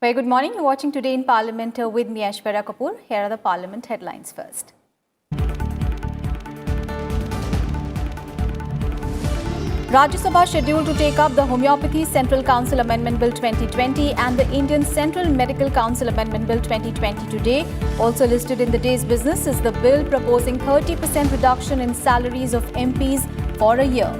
Very good morning. You're watching Today in Parliament with me, Aishwarya Kapoor. Here are the Parliament headlines first. Rajya Sabha scheduled to take up the Homeopathy Central Council Amendment Bill 2020 and the Indian Central Medical Council Amendment Bill 2020 today. Also listed in the day's business is the bill proposing 30% reduction in salaries of MPs for a year.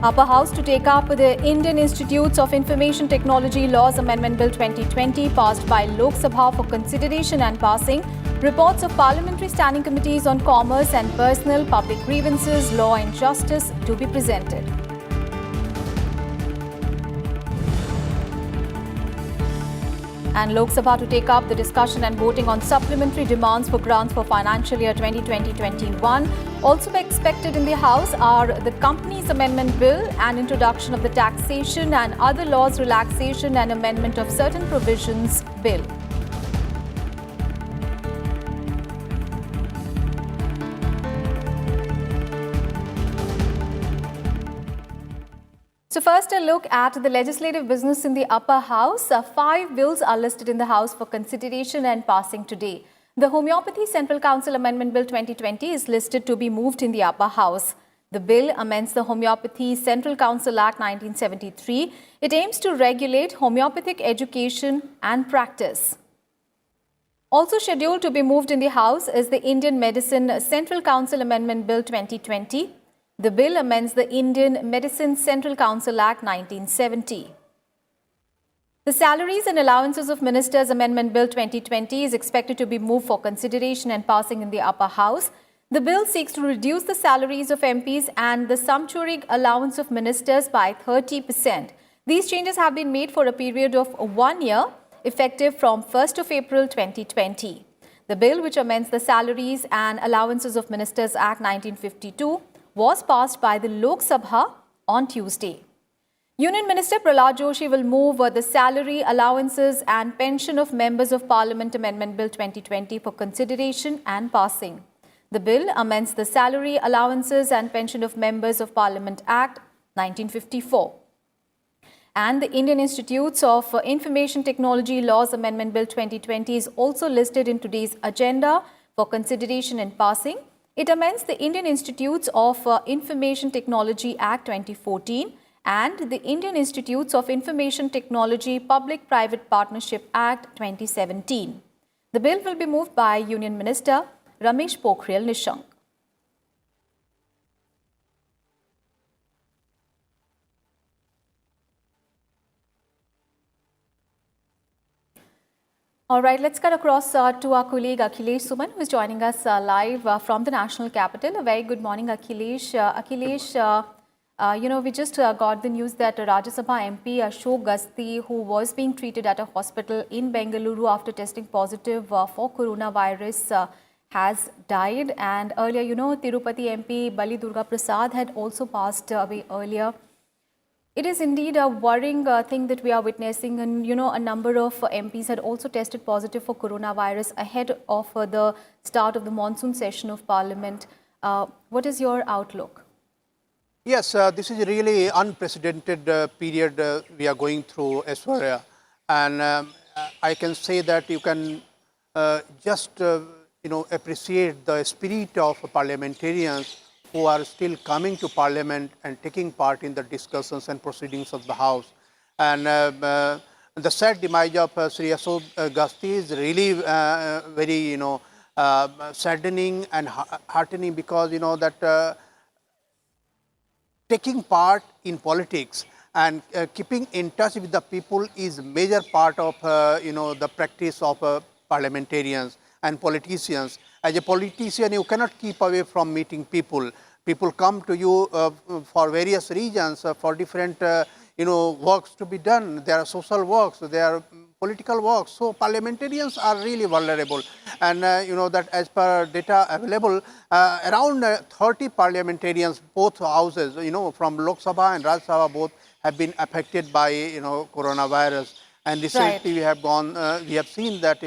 Upper House to take up the Indian Institutes of Information Technology Laws Amendment Bill 2020 passed by Lok Sabha for consideration and passing. Reports of Parliamentary Standing Committees on Commerce and Personal, Public Grievances, Law and Justice to be presented. And Lok Sabha to take up the discussion and voting on supplementary demands for grants for financial year 2020-21. Also expected in the House are the Companies Amendment Bill and introduction of the Taxation and Other Laws Relaxation and Amendment of Certain Provisions Bill. So first, a look at the legislative business in the upper house. 5 bills are listed in the House for consideration and passing today. The Homeopathy Central Council Amendment Bill 2020 is listed to be moved in the upper house. The bill amends the Homeopathy Central Council Act 1973. It aims to regulate homeopathic education and practice. Also scheduled to be moved in the House is the Indian Medicine Central Council Amendment Bill 2020. The bill amends the Indian Medicine Central Council Act 1970. The Salaries and Allowances of Ministers Amendment Bill 2020 is expected to be moved for consideration and passing in the upper house. The bill seeks to reduce the salaries of MPs and the sumptuary allowance of ministers by 30%. These changes have been made for a period of 1 year, effective from 1st of April 2020. The bill, which amends the Salaries and Allowances of Ministers Act 1952, was passed by the Lok Sabha on Tuesday. Union Minister Prahlad Joshi will move the Salary, Allowances and Pension of Members of Parliament Amendment Bill 2020 for consideration and passing. The bill amends the Salary, Allowances and Pension of Members of Parliament Act 1954. And the Indian Institutes of Information Technology Laws Amendment Bill 2020 is also listed in today's agenda for consideration and passing. It amends the Indian Institutes of Information Technology Act 2014 and the Indian Institutes of Information Technology Public-Private Partnership Act 2017. The bill will be moved by Union Minister Ramesh Pokhriyal Nishank. All right, let's cut across to our colleague Akhilesh Suman, who is joining us live from the national capital. A very good morning, Akhilesh. We just got the news that Rajya Sabha MP Ashok Gasti, who was being treated at a hospital in Bengaluru after testing positive for coronavirus, has died. And earlier, Tirupati MP Bali Durga Prasad had also passed away earlier. It is indeed a worrying thing that we are witnessing, and a number of MPs had also tested positive for coronavirus ahead of the start of the monsoon session of Parliament. What is your outlook? Yes, this is a really unprecedented period we are going through, Aishwarya, and I can say that you can just appreciate the spirit of parliamentarians who are still coming to Parliament and taking part in the discussions and proceedings of the House. And the sad demise of Sri Ashok Gasti is really very, saddening and heartening, because, that taking part in politics and keeping in touch with the people is major part of, the practice of parliamentarians and politicians. As a politician, you cannot keep away from meeting people. People come to you for various reasons, for different, works to be done. There are social works, there are political works. So parliamentarians are really vulnerable. And that as per data available, around 30 parliamentarians, both houses, from Lok Sabha and Rajya Sabha, both have been affected by, coronavirus. And recently we have seen that,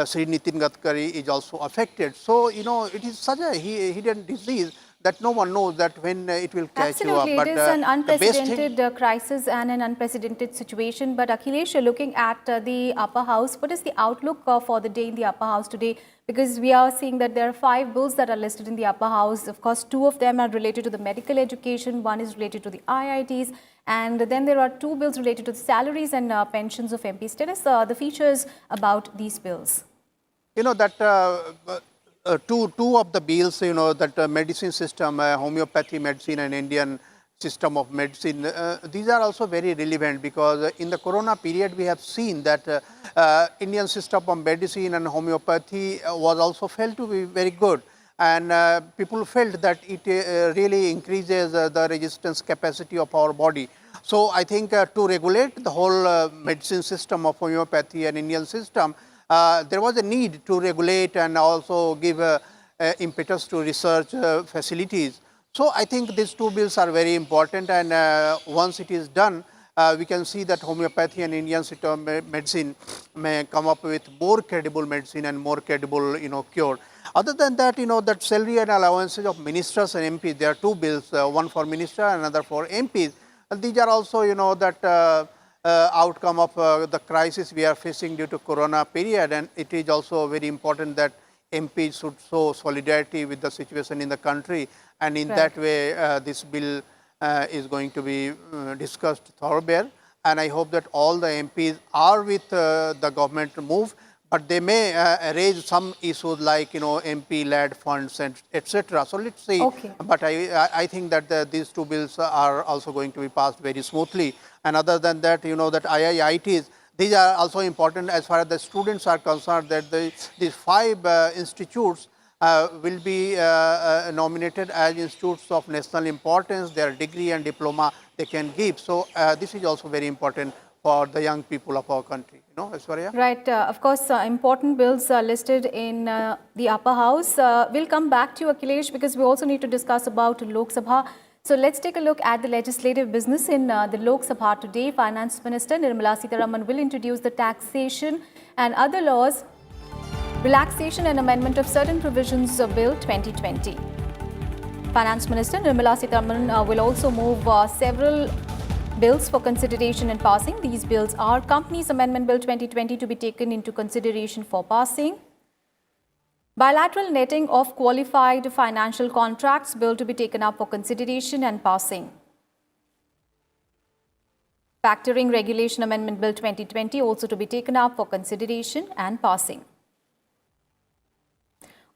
Sri Nitin Gadkari is also affected. So, it is such a hidden disease that no one knows that when it will catch you up. Absolutely, it is an The best thing, unprecedented crisis and an unprecedented situation. But Akhilesh, looking at the upper house, what is the outlook for the day in the upper house today? Because we are seeing that there are 5 bills that are listed in the upper house. Of course, 2 of them are related to the medical education, 1 is related to the IITs, and then there are 2 bills related to the salaries and pensions of MPs. Tell us the features about these bills. that two of the bills, that medicine system, homeopathy medicine and Indian system of medicine, these are also very relevant because in the corona period we have seen that Indian system of medicine and homeopathy was also felt to be very good, and people felt that it really increases the resistance capacity of our body. So I think to regulate the whole medicine system of homeopathy and Indian system, there was a need to regulate and also give impetus to research facilities. So I think these 2 bills are very important, and once it is done, we can see that homeopathy and Indian system medicine may come up with more credible medicine and more credible, cure. Other than that, that salary and allowances of ministers and MPs, there are 2 bills, one for minister and another for MPs. And these are also, that outcome of the crisis we are facing due to corona period, and it is also very important that MPs should show solidarity with the situation in the country, and in that way this bill is going to be discussed thoroughly, and I hope that all the MPs are with the government move, but they may raise some issues like MP-led funds and etc. So let's see. Okay. But I think that these 2 bills are also going to be passed very smoothly. And other than that, that IITs, these are also important as far as the students are concerned, that these 5 institutes will be nominated as institutes of national importance. Their degree and diploma they can give. So this is also very important for the young people of our country. Aishwarya? Right. Of course, important bills are listed in the upper house. We'll come back to you, Akhilesh, because we also need to discuss about Lok Sabha. So let's take a look at the legislative business in the Lok Sabha today. Finance Minister Nirmala Sitharaman will introduce the taxation and other laws, relaxation and amendment of certain provisions of Bill 2020. Finance Minister Nirmala Sitharaman will also move several bills for consideration and passing. These bills are Companies Amendment Bill 2020 to be taken into consideration for passing, Bilateral Netting of Qualified Financial Contracts Bill to be taken up for consideration and passing, Factoring Regulation Amendment Bill 2020 also to be taken up for consideration and passing.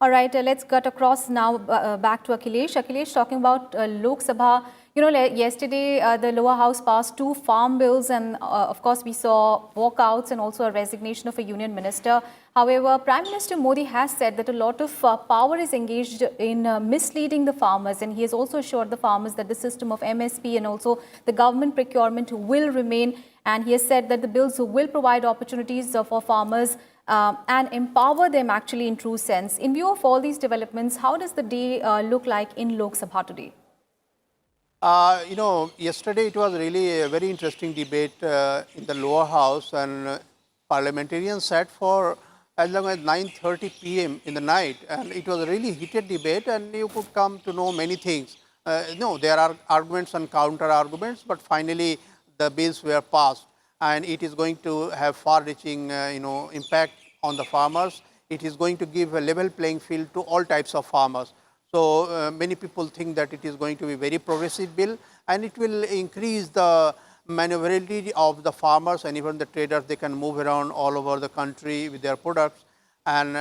All right, let's cut across now back to Akhilesh. Akhilesh, talking about Lok Sabha, yesterday the lower house passed 2 farm bills, and of course we saw walkouts and also a resignation of a union minister. However, Prime Minister Modi has said that a lot of power is engaged in misleading the farmers, and he has also assured the farmers that the system of MSP and also the government procurement will remain, and he has said that the bills will provide opportunities for farmers and empower them actually in true sense. In view of all these developments, how does the day look like in Lok Sabha today? Yesterday it was really a very interesting debate in the lower house, and parliamentarians sat for as long as 9:30 p.m. in the night, and it was a really heated debate, and you could come to know many things. There are arguments and counter arguments, but finally the bills were passed, and it is going to have far-reaching, impact on the farmers. It is going to give a level playing field to all types of farmers. So many people think that it is going to be a very progressive bill, and it will increase the maneuverability of the farmers, and even the traders. They can move around all over the country with their products, and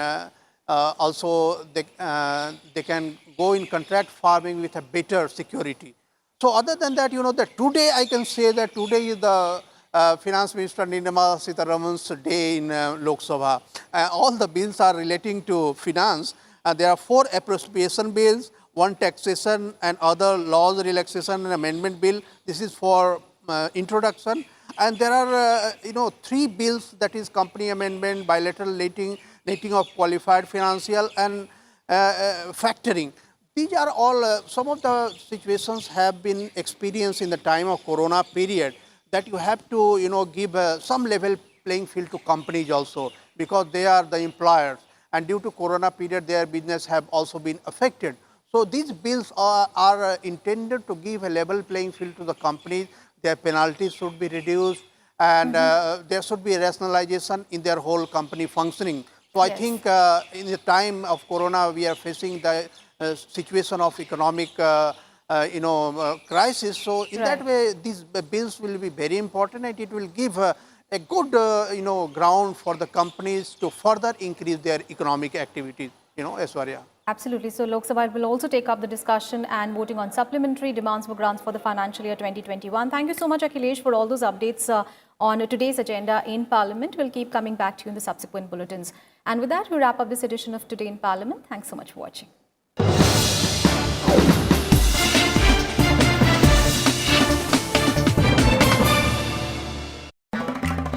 also they can go in contract farming with a better security. So other than that, that today I can say that today is the Finance Minister Nirmala Sitharaman's day in Lok Sabha. All the bills are relating to finance. There are 4 appropriation bills, 1 taxation and other laws relaxation and amendment bill. This is for introduction. And there are 3 bills, that is company amendment, bilateral netting of qualified financial, and factoring. These are all some of the situations have been experienced in the time of corona period, that you have to give some level playing field to companies also, because they are the employers, and due to corona period their business have also been affected. So these bills are intended to give a level playing field to the companies. Their penalties should be reduced, and there should be a rationalization in their whole company functioning. So I Yes. think in the time of corona, we are facing the situation of economic, crisis. So in that Right. way, these bills will be very important, and it will give a good, ground for the companies to further increase their economic activities. Aishwarya. Absolutely. So Lok Sabha will also take up the discussion and voting on supplementary demands for grants for the financial year 2021. Thank you so much, Akhilesh, for all those updates on today's agenda in Parliament. We'll keep coming back to you in the subsequent bulletins. And with that, we wrap up this edition of Today in Parliament. Thanks so much for watching.